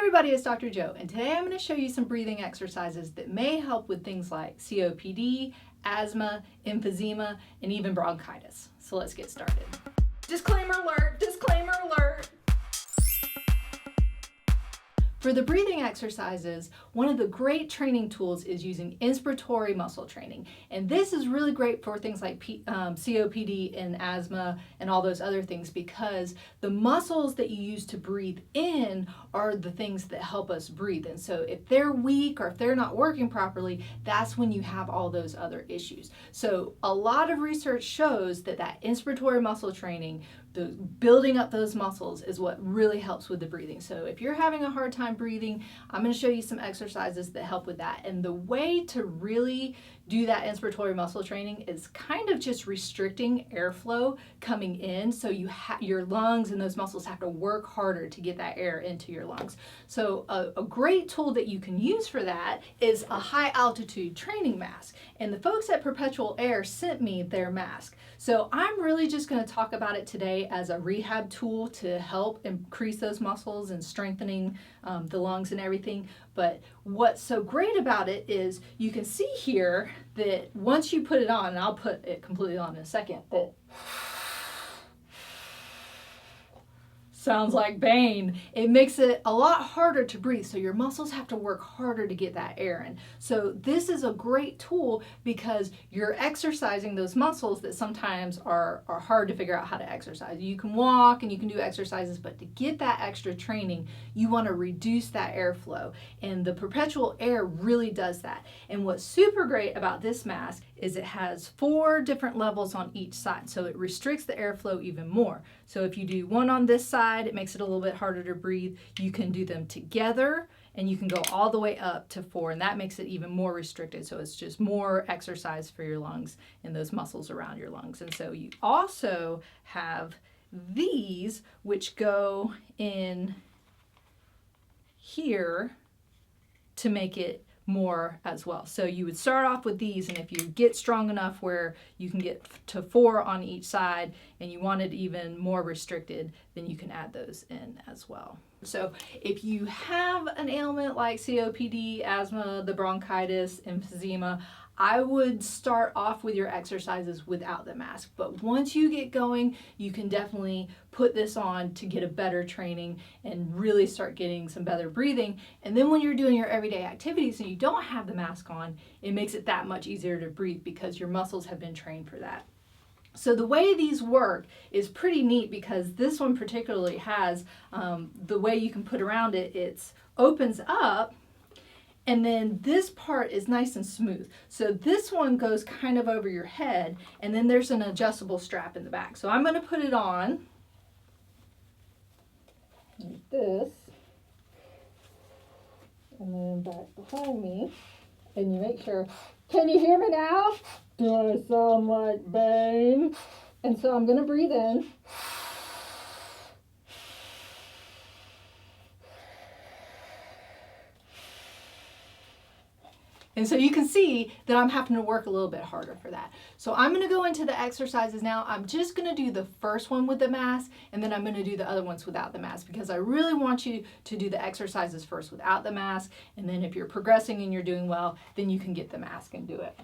everybody, it's Dr. Joe, and today I'm going to show you some breathing exercises that may help with things like COPD, asthma, emphysema, and even bronchitis. So let's get started. Disclaimer alert, disclaimer alert. For the breathing exercises, one of the great training tools is using inspiratory muscle training. And this is really great for things like COPD and asthma and all those other things, because the muscles that you use to breathe in are the things that help us breathe. And so if they're weak or if they're not working properly, that's when you have all those other issues. So a lot of research shows that inspiratory muscle training, building up those muscles, is what really helps with the breathing. So if you're having a hard time breathing, I'm going to show you some exercises that help with that. And the way to really do that inspiratory muscle training is kind of just restricting airflow coming in, so your lungs and those muscles have to work harder to get that air into your lungs. So a great tool that you can use for that is a high altitude training mask. And the folks at Perpetual Air sent me their mask. So I'm really just going to talk about it today as a rehab tool to help increase those muscles and strengthening the lungs and everything. But what's so great about it is you can see here that once you put it on, and I'll put it completely on in a second, that sounds like Bane. It makes it a lot harder to breathe, so your muscles have to work harder to get that air in. So this is a great tool because you're exercising those muscles that sometimes are hard to figure out how to exercise. You can walk and you can do exercises, but to get that extra training, you want to reduce that airflow. And the Perpetual Air really does that. And what's super great about this mask is it has 4 different levels on each side, so it restricts the airflow even more. So if you do one on this side, it makes it a little bit harder to breathe. You can do them together, and you can go all the way up to 4, and that makes it even more restricted. So it's just more exercise for your lungs and those muscles around your lungs. And so you also have these, which go in here to make it more as well. So you would start off with these, and if you get strong enough where you can get to 4 on each side and you want it even more restricted, then you can add those in as well. So if you have an ailment like COPD, asthma, the bronchitis, emphysema, I would start off with your exercises without the mask. But once you get going, you can definitely put this on to get a better training and really start getting some better breathing. And then when you're doing your everyday activities and you don't have the mask on, it makes it that much easier to breathe because your muscles have been trained for that. So the way these work is pretty neat, because this one particularly has the way you can put around it, it opens up, and then this part is nice and smooth. So this one goes kind of over your head, and then there's an adjustable strap in the back. So I'm going to put it on like this, and then back behind me, and you make sure, can you hear me now? Do I sound like Bane? And so I'm going to breathe in. And so you can see that I'm having to work a little bit harder for that. So I'm going to go into the exercises now. I'm just going to do the first one with the mask, and then I'm going to do the other ones without the mask, because I really want you to do the exercises first without the mask. And then if you're progressing and you're doing well, then you can get the mask and do it.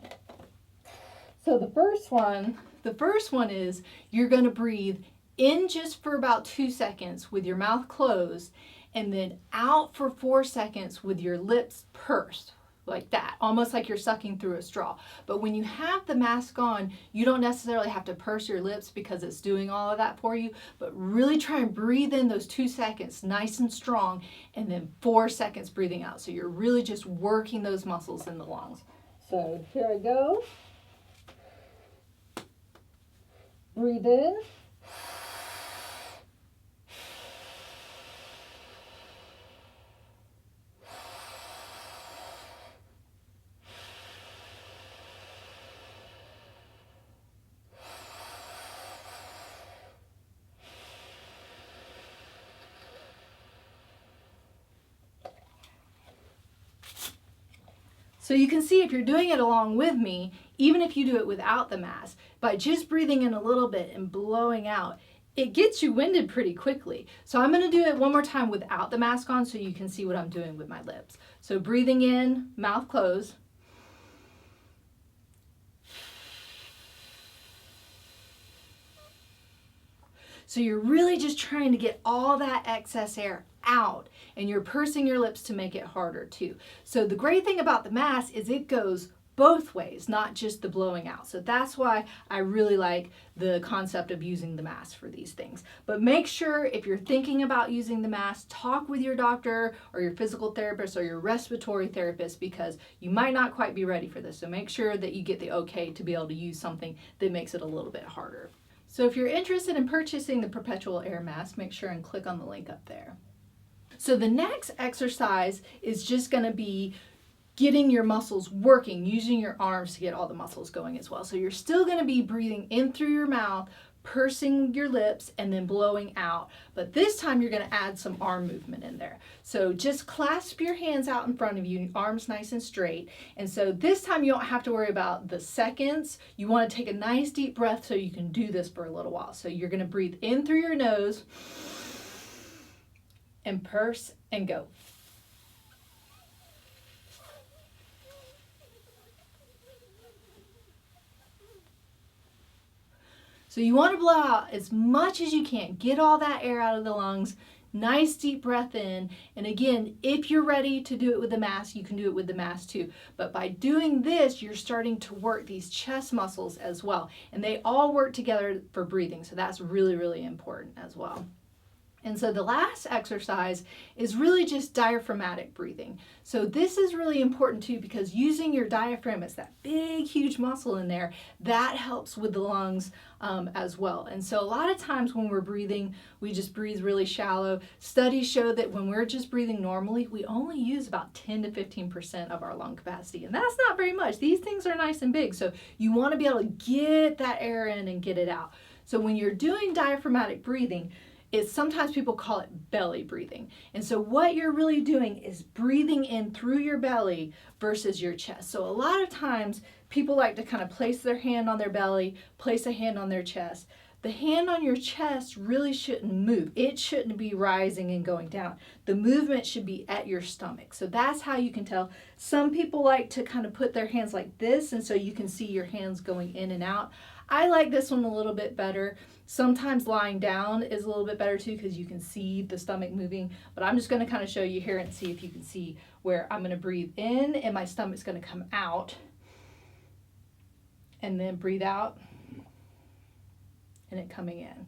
So the first one is you're going to breathe in just for about 2 seconds with your mouth closed, and then out for 4 seconds with your lips pursed. Like that, almost like you're sucking through a straw. But when you have the mask on, you don't necessarily have to purse your lips because it's doing all of that for you, but really try and breathe in those 2 seconds nice and strong, and then 4 seconds breathing out. So you're really just working those muscles in the lungs. So here I go. Breathe in. So you can see, if you're doing it along with me, even if you do it without the mask, by just breathing in a little bit and blowing out, it gets you winded pretty quickly. So I'm gonna do it one more time without the mask on so you can see what I'm doing with my lips. So breathing in, mouth closed. So you're really just trying to get all that excess air out, and you're pursing your lips to make it harder too. So the great thing about the mask is it goes both ways, not just the blowing out. So that's why I really like the concept of using the mask for these things. But make sure if you're thinking about using the mask, talk with your doctor or your physical therapist or your respiratory therapist, because you might not quite be ready for this. So make sure that you get the okay to be able to use something that makes it a little bit harder. So if you're interested in purchasing the Perpetual Air mask, make sure and click on the link up there. So the next exercise is just going to be getting your muscles working, using your arms to get all the muscles going as well. So you're still going to be breathing in through your mouth, pursing your lips, and then blowing out. But this time you're going to add some arm movement in there. So just clasp your hands out in front of you, arms nice and straight. And so this time you don't have to worry about the seconds. You want to take a nice deep breath so you can do this for a little while. So you're going to breathe in through your nose and purse and go. So you want to blow out as much as you can. Get all that air out of the lungs. Nice deep breath in. And again, if you're ready to do it with the mask, you can do it with the mask too. But by doing this, you're starting to work these chest muscles as well. And they all work together for breathing. So that's really, really important as well. And so the last exercise is really just diaphragmatic breathing. So this is really important too, because using your diaphragm, it's that big, huge muscle in there, that helps with the lungs as well. And so a lot of times when we're breathing, we just breathe really shallow. Studies show that when we're just breathing normally, we only use about 10 to 15% of our lung capacity. And that's not very much. These things are nice and big. So you want to be able to get that air in and get it out. So when you're doing diaphragmatic breathing, sometimes people call it belly breathing. And so what you're really doing is breathing in through your belly versus your chest. So a lot of times people like to kind of place their hand on their belly, place a hand on their chest. The hand on your chest really shouldn't move. It shouldn't be rising and going down. The movement should be at your stomach. So that's how you can tell. Some people like to kind of put their hands like this, and so you can see your hands going in and out. I like this one a little bit better. Sometimes lying down is a little bit better too, because you can see the stomach moving. But I'm just going to kind of show you here and see if you can see where I'm going to breathe in and my stomach's going to come out. And then breathe out and it coming in.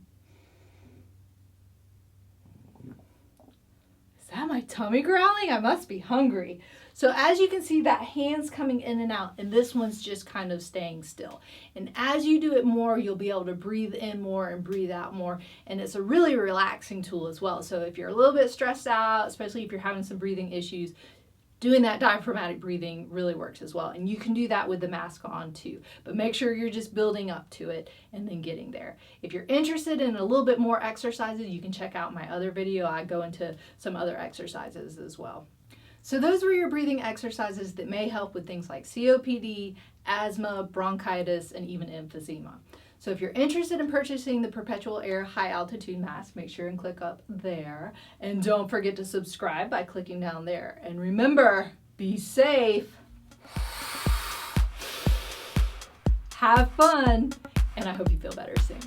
Is that my tummy growling? I must be hungry. So as you can see, that hand's coming in and out, and this one's just kind of staying still. And as you do it more, you'll be able to breathe in more and breathe out more. And it's a really relaxing tool as well. So if you're a little bit stressed out, especially if you're having some breathing issues, doing that diaphragmatic breathing really works as well. And you can do that with the mask on too. But make sure you're just building up to it and then getting there. If you're interested in a little bit more exercises, you can check out my other video. I go into some other exercises as well. So those were your breathing exercises that may help with things like COPD, asthma, bronchitis, and even emphysema. So if you're interested in purchasing the Perpetual Air high altitude mask, make sure and click up there. And don't forget to subscribe by clicking down there. And remember, be safe, have fun, and I hope you feel better soon.